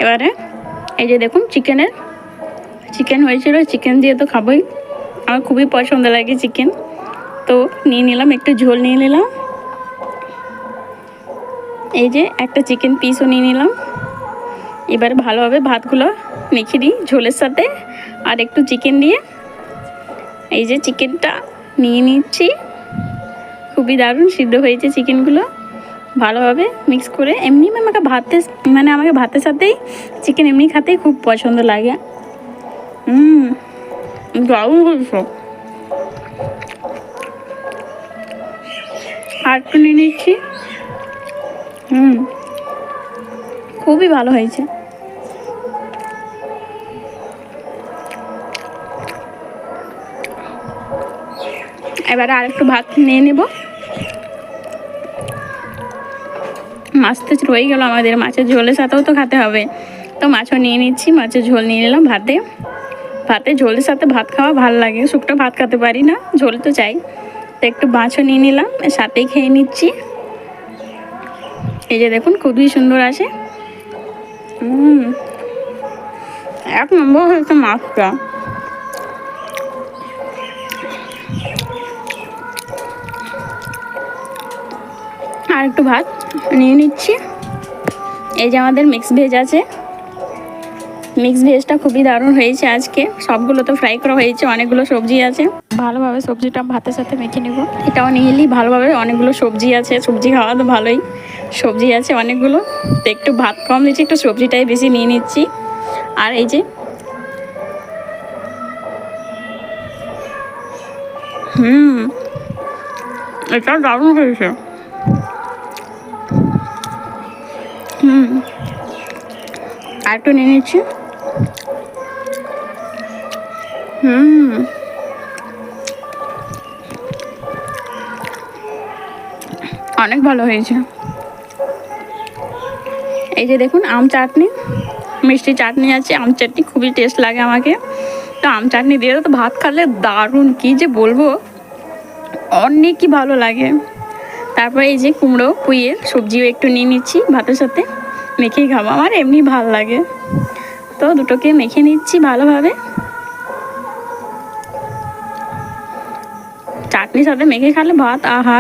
এবারে এই যে দেখুন চিকেন হয়েছিল, চিকেন দিয়ে তো খাবোই, আমার খুবই পছন্দ লাগে চিকেন। তো নিয়ে নিলাম, একটু ঝোল নিয়ে নিলাম, এই যে একটা চিকেন পিসও নিয়ে নিলাম। এবার ভালোভাবে ভাতগুলো মেখে দিই ঝোলের সাথে আর একটু চিকেন দিয়ে। এই যে চিকেনটা নিয়ে নিচ্ছি, খুবই দারুণ সিদ্ধ হয়েছে চিকেনগুলো, ভালোভাবে মিক্স করে। এমনি আমাকে ভাতের সাথেই চিকেন এমনি খাতেই খুব পছন্দ লাগে। দারুণ হয়েছে। আর একটু নিয়ে নিচ্ছি। খুবই ভালো হয়েছে। এবারে আরেকটু ভাত নিয়ে নেব। মাছ তো রয়ে গেল আমাদের, মাছের ঝোলের সাথেও তো খেতে হবে, তো মাছও নিয়ে নিচ্ছি। মাছের ঝোল নিয়ে নিলাম। ভাতে ঝোলের সাথে ভাত খাওয়া ভালো লাগে, শুকনো ভাত খেতে পারি না, ঝোল তো চাই। তো একটু মাছও নিয়ে নিলাম, সাথেই খেয়ে নিচ্ছি। এই যে দেখুন খুবই সুন্দর আছে। এক নম্বর হয়েছে মাছটা। আর একটু ভাত নিয়ে নিচ্ছি। এই যে আমাদের মিক্স ভেজ আছে, মিক্স ভেজটা খুবই দারুণ হয়েছে আজকে। সবগুলো তো ফ্রাই করা হয়েছে, অনেকগুলো সবজি আছে। ভালোভাবে সবজিটা ভাতের সাথে মেখে নেব। এটাও নিয়ে নিই ভালোভাবে, অনেকগুলো সবজি আছে, সবজি খাওয়া তো ভালোই, সবজি আছে অনেকগুলো। তো একটু ভাত কম দিচ্ছি, একটু সবজিটাই বেশি নিয়ে নিচ্ছি। আর এই যে এটা দারুণ হয়েছে। আর একটু নিয়ে নিচ্ছি। অনেক ভালো হয়েছে। এই যে দেখুন আম চাটনি, মিষ্টি চাটনি আছে, আম চাটনি খুবই টেস্ট লাগে আমাকে। তো আম চাটনি দিয়ে তো ভাত খেলে দারুণ, কী যে বলবো, অনেকই ভালো লাগে। তারপরে এই যে কুমড়ো পুঁইয়ের সবজিও একটু নিয়ে নিচ্ছি, ভাতের সাথে মেখেই খাবো, আমার এমনি ভালো লাগে। তো দুটোকে মেখে নিচ্ছি ভালোভাবে, চাটনির সাথে মেখে খেলে ভাত আহা